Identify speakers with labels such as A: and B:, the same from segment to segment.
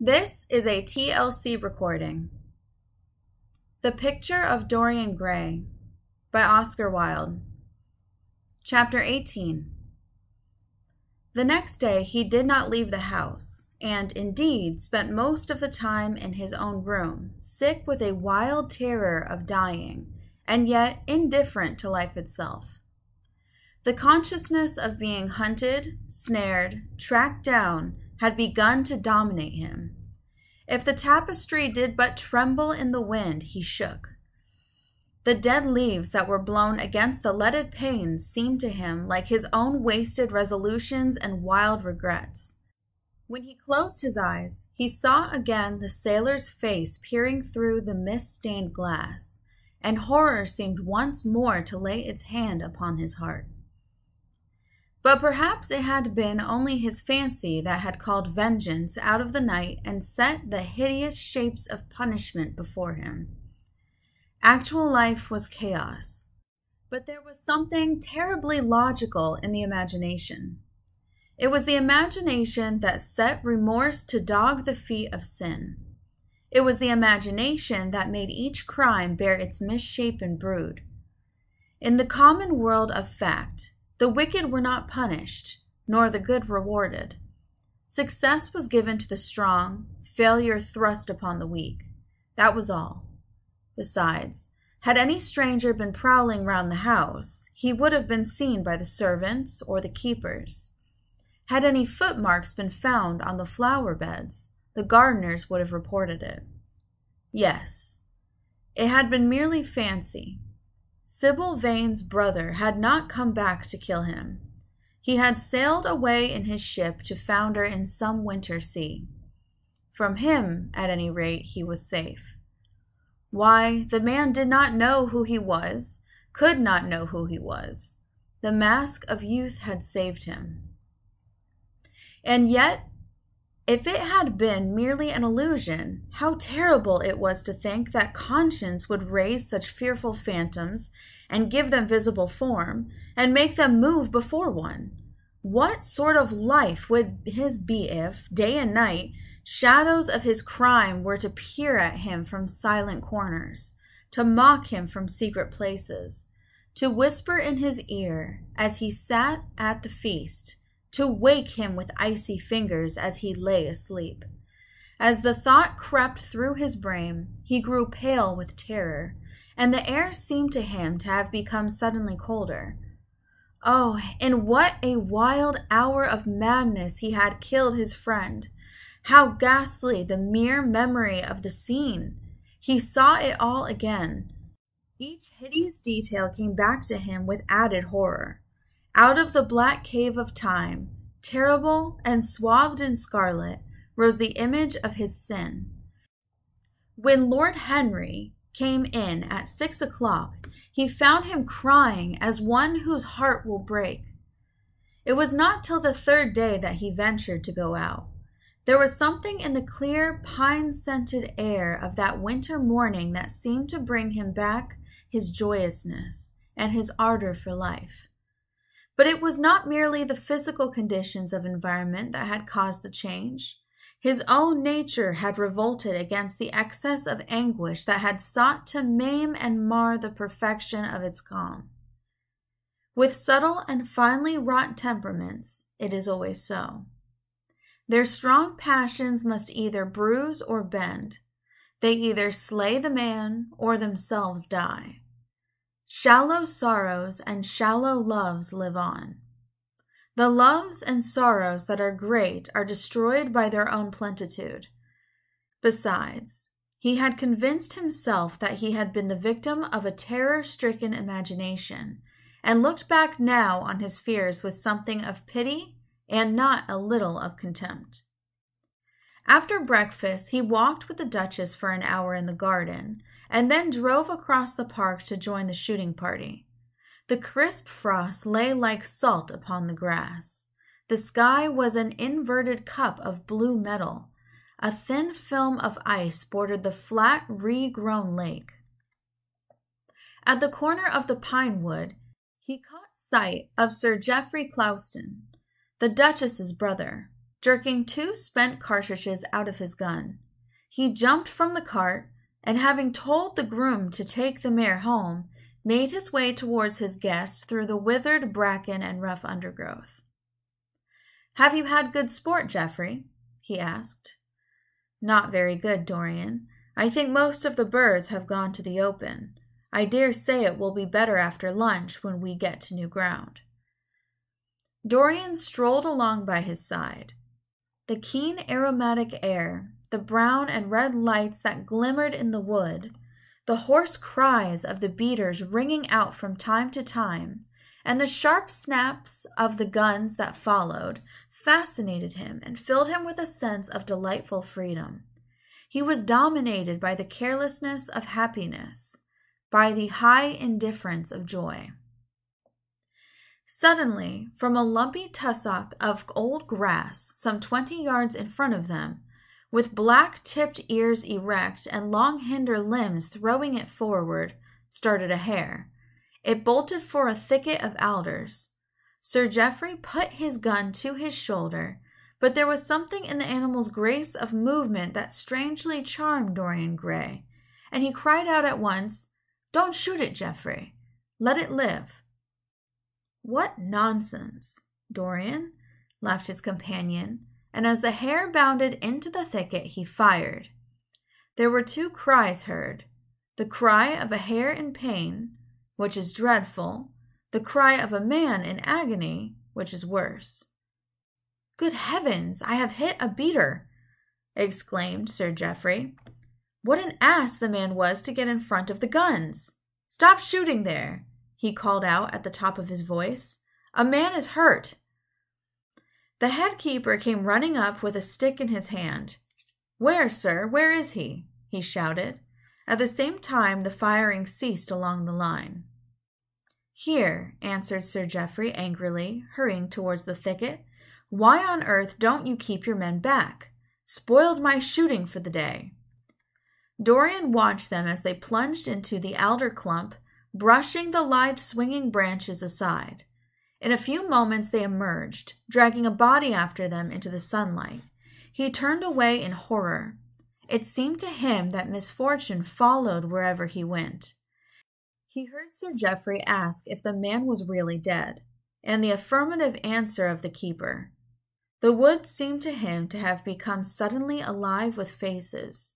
A: This is a TLC recording. The Picture of Dorian Gray by Oscar Wilde. Chapter 18. The next day he did not leave the house, and indeed spent most of the time in his own room, sick with a wild terror of dying, and yet indifferent to life itself. The consciousness of being hunted, snared, tracked down, had begun to dominate him. If the tapestry did but tremble in the wind, he shook. The dead leaves that were blown against the leaded panes seemed to him like his own wasted resolutions and wild regrets. When he closed his eyes, he saw again the sailor's face peering through the mist-stained glass, and horror seemed once more to lay its hand upon his heart. But perhaps it had been only his fancy that had called vengeance out of the night and set the hideous shapes of punishment before him. Actual life was chaos, but there was something terribly logical in the imagination. It was the imagination that set remorse to dog the feet of sin. It was the imagination that made each crime bear its misshapen brood. In the common world of fact, the wicked were not punished, nor the good rewarded. Success was given to the strong, failure thrust upon the weak. That was all. Besides, had any stranger been prowling round the house, he would have been seen by the servants or the keepers. Had any footmarks been found on the flower beds, the gardeners would have reported it. Yes, it had been merely fancy. Sybil Vane's brother had not come back to kill him. He had sailed away in his ship to founder in some winter sea. From him, at any rate, he was safe. Why, the man did not know who he was, could not know who he was. The mask of youth had saved him. And yet, if it had been merely an illusion, how terrible it was to think that conscience would raise such fearful phantoms and give them visible form, and make them move before one. What sort of life would his be if, day and night, shadows of his crime were to peer at him from silent corners, to mock him from secret places, to whisper in his ear as he sat at the feast, to wake him with icy fingers as he lay asleep? As the thought crept through his brain, he grew pale with terror, and the air seemed to him to have become suddenly colder. Oh, in what a wild hour of madness he had killed his friend! How ghastly the mere memory of the scene! He saw it all again. Each hideous detail came back to him with added horror. Out of the black cave of time, terrible and swathed in scarlet, rose the image of his sin. When Lord Henry came in at 6 o'clock, he found him crying as one whose heart will break. It was not till the third day that he ventured to go out. There was something in the clear, pine-scented air of that winter morning that seemed to bring him back his joyousness and his ardor for life. But it was not merely the physical conditions of environment that had caused the change. His own nature had revolted against the excess of anguish that had sought to maim and mar the perfection of its calm. With subtle and finely wrought temperaments, it is always so. Their strong passions must either bruise or bend. They either slay the man or themselves die. Shallow sorrows and shallow loves live on. The loves and sorrows that are great are destroyed by their own plenitude. Besides, he had convinced himself that he had been the victim of a terror-stricken imagination, and looked back now on his fears with something of pity and not a little of contempt. After breakfast, he walked with the Duchess for an hour in the garden, and then drove across the park to join the shooting party. The crisp frost lay like salt upon the grass. The sky was an inverted cup of blue metal. A thin film of ice bordered the flat, reed-grown lake. At the corner of the pine wood, he caught sight of Sir Geoffrey Clouston, the Duchess's brother, jerking 2 spent cartridges out of his gun. He jumped from the cart, and having told the groom to take the mare home, made his way towards his guest through the withered bracken and rough undergrowth. "Have you had good sport, Geoffrey?" he asked. "Not very good, Dorian. I think most of the birds have gone to the open. I dare say it will be better after lunch when we get to new ground." Dorian strolled along by his side. The keen aromatic air, the brown and red lights that glimmered in the wood, the hoarse cries of the beaters ringing out from time to time, and the sharp snaps of the guns that followed, fascinated him and filled him with a sense of delightful freedom. He was dominated by the carelessness of happiness, by the high indifference of joy. Suddenly, from a lumpy tussock of old grass some 20 yards in front of them, with black-tipped ears erect and long hinder limbs throwing it forward, started a hare. It bolted for a thicket of alders. Sir Geoffrey put his gun to his shoulder, but there was something in the animal's grace of movement that strangely charmed Dorian Gray, and he cried out at once, "Don't shoot it, Geoffrey. Let it live." "What nonsense, Dorian," laughed his companion, and as the hare bounded into the thicket, he fired. There were 2 cries heard, the cry of a hare in pain, which is dreadful, the cry of a man in agony, which is worse. "Good heavens, I have hit a beater!" exclaimed Sir Geoffrey. "What an ass the man was to get in front of the guns! Stop shooting there!" he called out at the top of his voice. "A man is hurt." The head keeper came running up with a stick in his hand. "Where, sir? Where is he?" he shouted. At the same time the firing ceased along the line. "Here," answered Sir Geoffrey angrily, hurrying towards the thicket. "Why on earth don't you keep your men back? Spoiled my shooting for the day." Dorian watched them as they plunged into the alder clump, brushing the lithe swinging branches aside. In a few moments they emerged, dragging a body after them into the sunlight. He turned away in horror. It seemed to him that misfortune followed wherever he went. He heard Sir Geoffrey ask if the man was really dead, and the affirmative answer of the keeper. The wood seemed to him to have become suddenly alive with faces.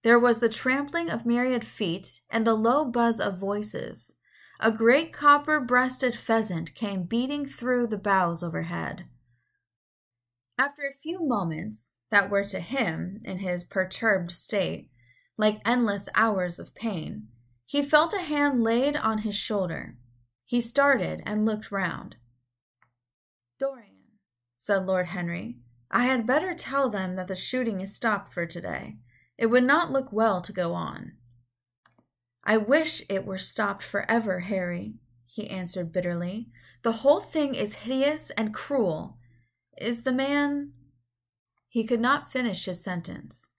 A: There was the trampling of myriad feet and the low buzz of voices. A great copper-breasted pheasant came beating through the boughs overhead. After a few moments, that were to him, in his perturbed state, like endless hours of pain, he felt a hand laid on his shoulder. He started and looked round. "Dorian," said Lord Henry, "I had better tell them that the shooting is stopped for today. It would not look well to go on." "I wish it were stopped forever, Harry," he answered bitterly. "The whole thing is hideous and cruel. Is the man—" He could not finish his sentence.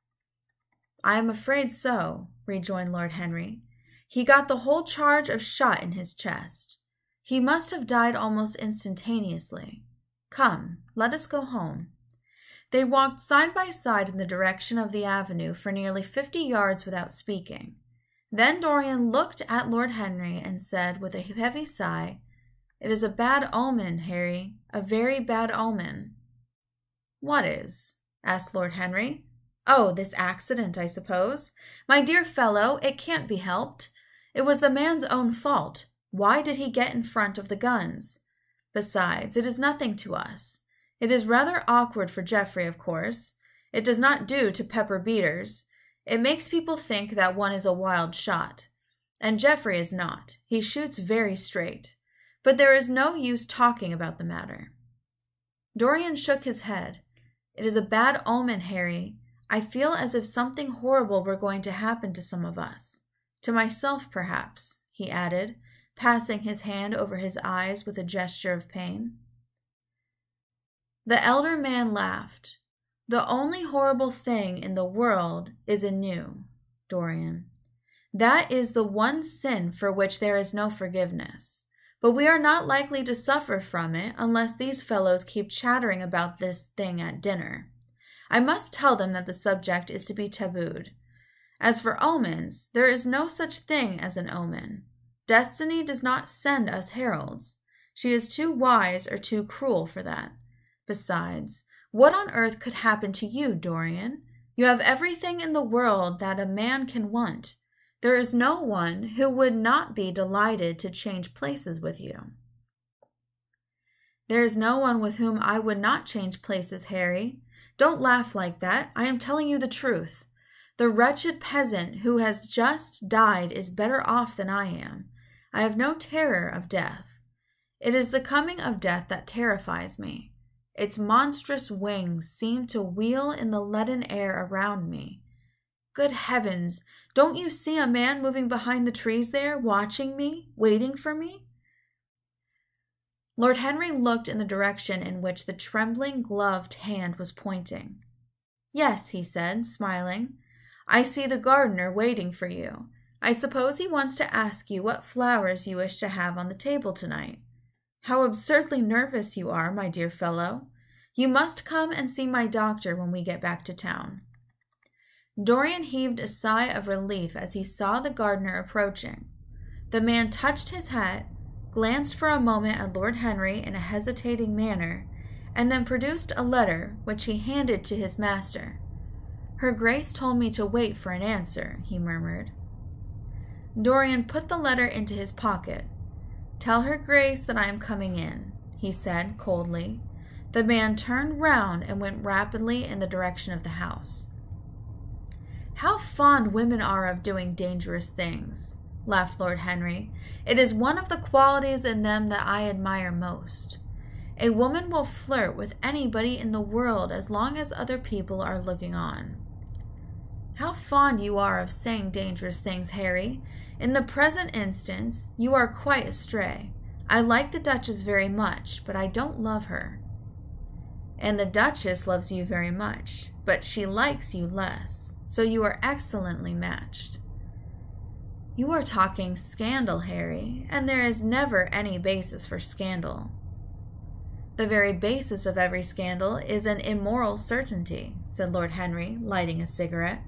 A: "I am afraid so," rejoined Lord Henry. "He got the whole charge of shot in his chest. He must have died almost instantaneously. Come, let us go home." They walked side by side in the direction of the avenue for nearly 50 yards without speaking. Then Dorian looked at Lord Henry and said with a heavy sigh, "It is a bad omen, Harry, a very bad omen." "What is?" asked Lord Henry. "Oh, this accident, I suppose. My dear fellow, it can't be helped. It was the man's own fault. Why did he get in front of the guns? Besides, it is nothing to us. It is rather awkward for Geoffrey, of course. It does not do to pepper beaters. It makes people think that one is a wild shot. And Geoffrey is not. He shoots very straight. But there is no use talking about the matter." Dorian shook his head. "It is a bad omen, Harry. I feel as if something horrible were going to happen to some of us. To myself, perhaps," he added, passing his hand over his eyes with a gesture of pain. The elder man laughed. "The only horrible thing in the world is anew, Dorian. That is the one sin for which there is no forgiveness. But we are not likely to suffer from it unless these fellows keep chattering about this thing at dinner. I must tell them that the subject is to be tabooed. As for omens, there is no such thing as an omen. Destiny does not send us heralds. She is too wise or too cruel for that. Besides, what on earth could happen to you, Dorian? You have everything in the world that a man can want. There is no one who would not be delighted to change places with you. There is no one with whom I would not change places, Harry. Don't laugh like that. I am telling you the truth. The wretched peasant who has just died is better off than I am. I have no terror of death. It is the coming of death that terrifies me. Its monstrous wings seem to wheel in the leaden air around me. Good heavens, don't you see a man moving behind the trees there, watching me, waiting for me? Lord Henry looked in the direction in which the trembling, gloved hand was pointing. Yes, he said, smiling. I see the gardener waiting for you. I suppose he wants to ask you what flowers you wish to have on the table tonight. How absurdly nervous you are, my dear fellow. You must come and see my doctor when we get back to town. Dorian heaved a sigh of relief as he saw the gardener approaching. The man touched his hat, glanced for a moment at Lord Henry in a hesitating manner, and then produced a letter which he handed to his master. Her Grace told me to wait for an answer, he murmured. Dorian put the letter into his pocket. Tell her Grace that I am coming in, he said coldly. The man turned round and went rapidly in the direction of the house. How fond women are of doing dangerous things, laughed Lord Henry. It is one of the qualities in them that I admire most. A woman will flirt with anybody in the world as long as other people are looking on. How fond you are of saying dangerous things, Harry. In the present instance, you are quite astray. I like the Duchess very much, but I don't love her. And the Duchess loves you very much, but she likes you less. So you are excellently matched. You are talking scandal, Harry, and there is never any basis for scandal. The very basis of every scandal is an immoral certainty, said Lord Henry, lighting a cigarette.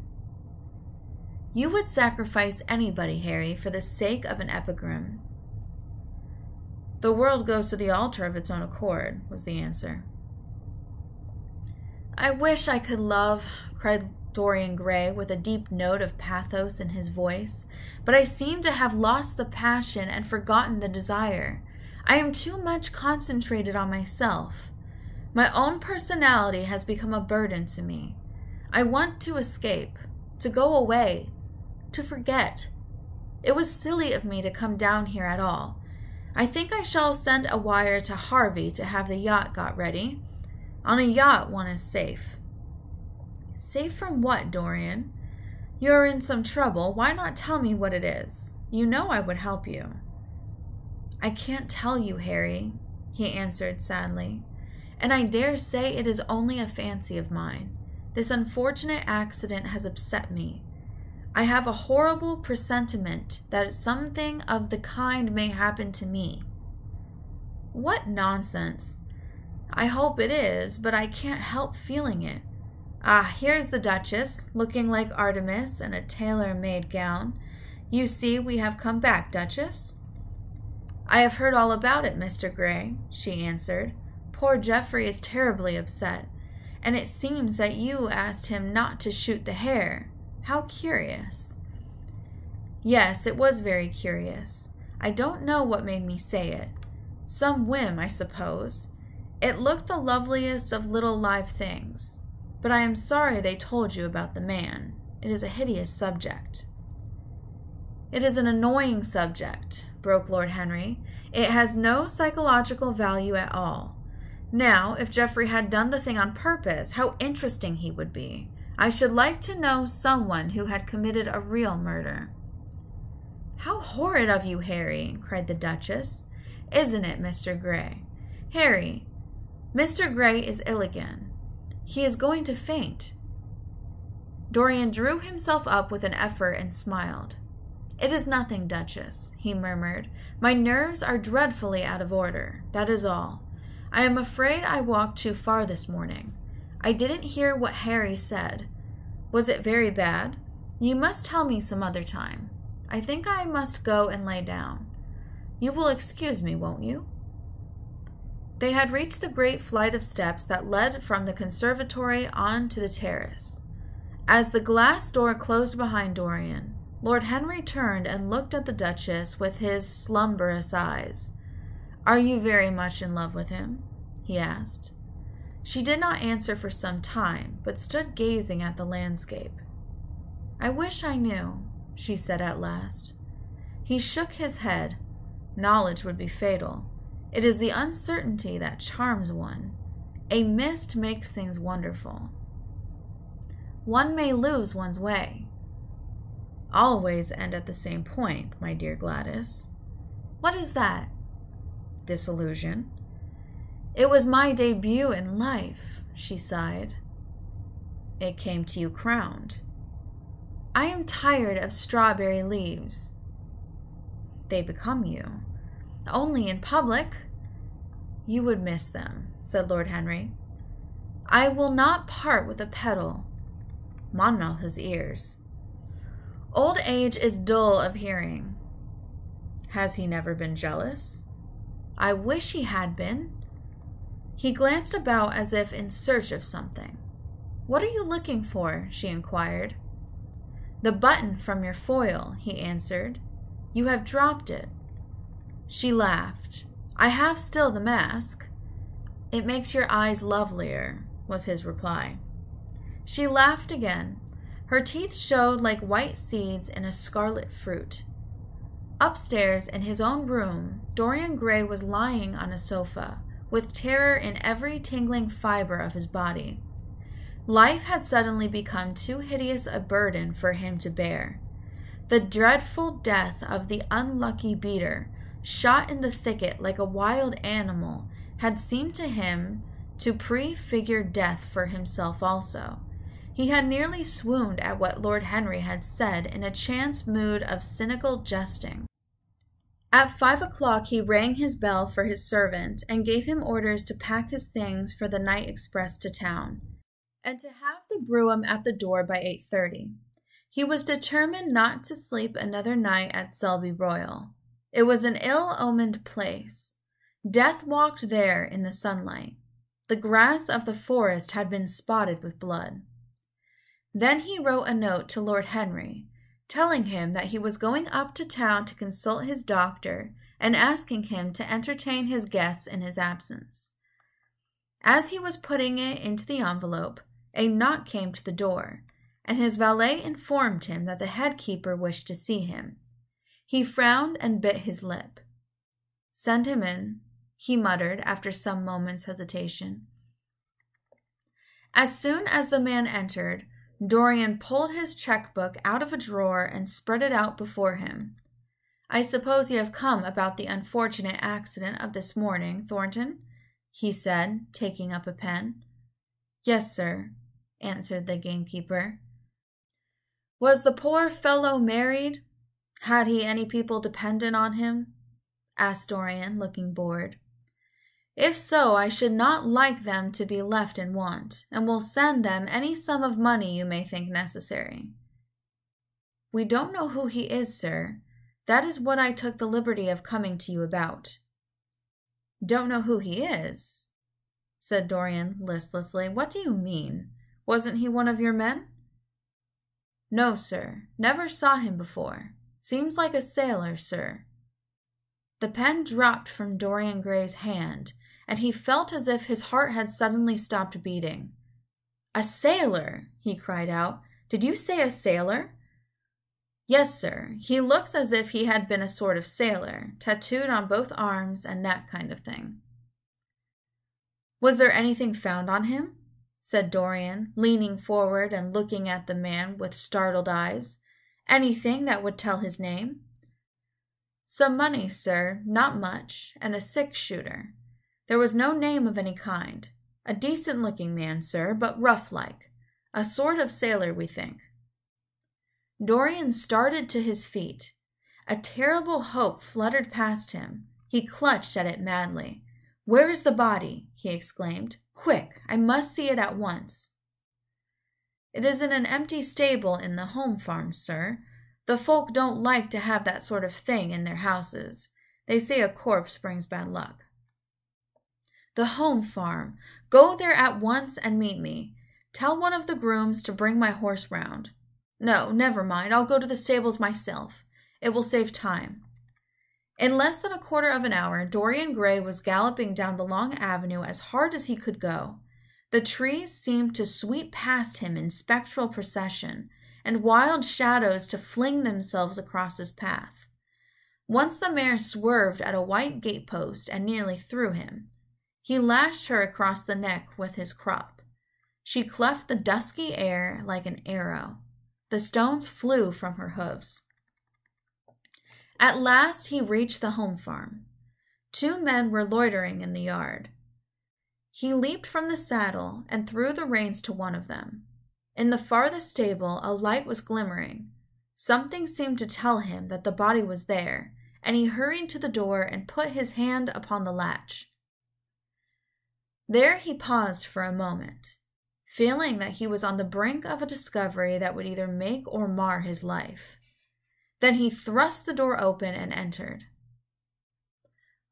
A: You would sacrifice anybody, Harry, for the sake of an epigram. The world goes to the altar of its own accord, was the answer. I wish I could love, cried Dorian Gray with a deep note of pathos in his voice, but I seem to have lost the passion and forgotten the desire. I am too much concentrated on myself. My own personality has become a burden to me. I want to escape, to go away, to forget. It was silly of me to come down here at all. I think I shall send a wire to Harvey to have the yacht got ready. On a yacht one is safe. Safe from what, Dorian? You are in some trouble. Why not tell me what it is? You know I would help you. I can't tell you, Harry, he answered sadly, and I dare say it is only a fancy of mine. This unfortunate accident has upset me. I have a horrible presentiment that something of the kind may happen to me. What nonsense! I hope it is, but I can't help feeling it. Ah, here's the Duchess, looking like Artemis in a tailor-made gown. You see, we have come back, Duchess. I have heard all about it, Mr. Gray, she answered. Poor Geoffrey is terribly upset, and it seems that you asked him not to shoot the hare. How curious. Yes, it was very curious. I don't know what made me say it. Some whim, I suppose. It looked the loveliest of little live things. But I am sorry they told you about the man. It is a hideous subject. It is an annoying subject, broke Lord Henry. It has no psychological value at all. Now, if Geoffrey had done the thing on purpose, how interesting he would be. I should like to know someone who had committed a real murder. How horrid of you, Harry, cried the Duchess. Isn't it, Mr. Gray? Harry, Mr. Gray is ill again. He is going to faint. Dorian drew himself up with an effort and smiled. "It is nothing, Duchess," he murmured. "My nerves are dreadfully out of order, that is all. I am afraid I walked too far this morning. I didn't hear what Harry said. Was it very bad? You must tell me some other time. I think I must go and lay down. You will excuse me, won't you?" They had reached the great flight of steps that led from the conservatory on to the terrace. As the glass door closed behind Dorian, Lord Henry turned and looked at the Duchess with his slumberous eyes. "Are you very much in love with him?" he asked. She did not answer for some time, but stood gazing at the landscape. "I wish I knew," she said at last. He shook his head. Knowledge would be fatal. It is the uncertainty that charms one. A mist makes things wonderful. One may lose one's way. All ways end at the same point, my dear Gladys. What is that? Disillusion. It was my debut in life, she sighed. It came to you crowned. I am tired of strawberry leaves. They become you. Only in public. You would miss them, said Lord Henry. I will not part with a petal. Monmouth has ears. Old age is dull of hearing. Has he never been jealous? I wish he had been. He glanced about as if in search of something. What are you looking for? She inquired. The button from your foil, he answered. You have dropped it. She laughed. I have still the mask. It makes your eyes lovelier, was his reply. She laughed again. Her teeth showed like white seeds in a scarlet fruit. Upstairs in his own room, Dorian Gray was lying on a sofa, with terror in every tingling fiber of his body. Life had suddenly become too hideous a burden for him to bear. The dreadful death of the unlucky beater, shot in the thicket like a wild animal, had seemed to him to prefigure death for himself also. He had nearly swooned at what Lord Henry had said in a chance mood of cynical jesting. At 5 o'clock he rang his bell for his servant and gave him orders to pack his things for the night express to town, and to have the brougham at the door by 8:30. He was determined not to sleep another night at Selby Royal. It was an ill-omened place. Death walked there in the sunlight. The grass of the forest had been spotted with blood. Then he wrote a note to Lord Henry, telling him that he was going up to town to consult his doctor and asking him to entertain his guests in his absence. As he was putting it into the envelope, a knock came to the door, and his valet informed him that the head-keeper wished to see him. He frowned and bit his lip. Send him in, he muttered after some moments' hesitation. As soon as the man entered, Dorian pulled his checkbook out of a drawer and spread it out before him. I suppose you have come about the unfortunate accident of this morning, Thornton? He said, taking up a pen. Yes, sir, answered the gamekeeper. Was the poor fellow married? Had he any people dependent on him? Asked Dorian, looking bored. If so, I should not like them to be left in want, and will send them any sum of money you may think necessary. We don't know who he is, sir. That is what I took the liberty of coming to you about. Don't know who he is? Said Dorian listlessly. What do you mean? Wasn't he one of your men? No, sir. Never saw him before. Seems like a sailor, sir. The pen dropped from Dorian Gray's hand, and he felt as if his heart had suddenly stopped beating. A sailor, he cried out. Did you say a sailor? Yes, sir. He looks as if he had been a sort of sailor, tattooed on both arms and that kind of thing. Was there anything found on him? Said Dorian, leaning forward and looking at the man with startled eyes. Anything that would tell his name? Some money, sir, not much, and a 6-shooter. There was no name of any kind. A decent-looking man, sir, but rough-like. A sort of sailor, we think. Dorian started to his feet. A terrible hope fluttered past him. He clutched at it madly. "Where is the body?" he exclaimed. "Quick, I must see it at once." "It is in an empty stable in the home farm, sir. The folk don't like to have that sort of thing in their houses. They say a corpse brings bad luck." "The home farm. Go there at once and meet me. Tell one of the grooms to bring my horse round. No, never mind. I'll go to the stables myself. It will save time." In less than a quarter of an hour, Dorian Gray was galloping down the long avenue as hard as he could go. The trees seemed to sweep past him in spectral procession, and wild shadows to fling themselves across his path. Once the mare swerved at a white gatepost and nearly threw him. He lashed her across the neck with his crop. She cleft the dusky air like an arrow. The stones flew from her hooves. At last he reached the home farm. 2 men were loitering in the yard. He leaped from the saddle and threw the reins to one of them. In the farthest stable a light was glimmering. Something seemed to tell him that the body was there, and he hurried to the door and put his hand upon the latch. There he paused for a moment, feeling that he was on the brink of a discovery that would either make or mar his life. Then he thrust the door open and entered.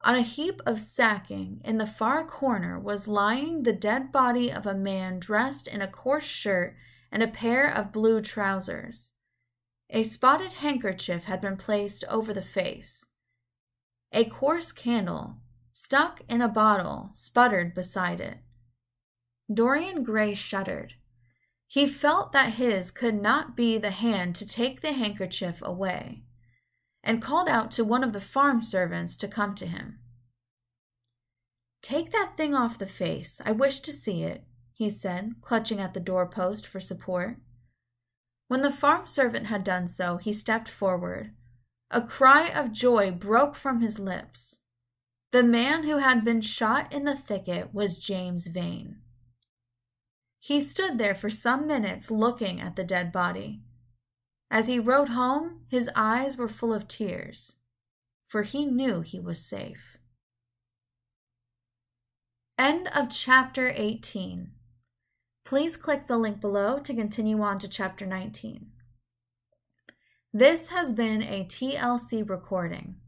A: On a heap of sacking in the far corner was lying the dead body of a man dressed in a coarse shirt and a pair of blue trousers. A spotted handkerchief had been placed over the face. A coarse candle, stuck in a bottle, sputtered beside it. Dorian Gray shuddered. He felt that his could not be the hand to take the handkerchief away, and called out to one of the farm servants to come to him. "Take that thing off the face. I wish to see it," he said, clutching at the doorpost for support. When the farm servant had done so, he stepped forward. A cry of joy broke from his lips. The man who had been shot in the thicket was James Vane. He stood there for some minutes looking at the dead body. As he rode home, his eyes were full of tears, for he knew he was safe. End of chapter 18. Please click the link below to continue on to chapter 19. This has been a TLC recording.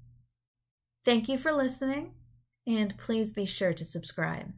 A: Thank you for listening, and please be sure to subscribe.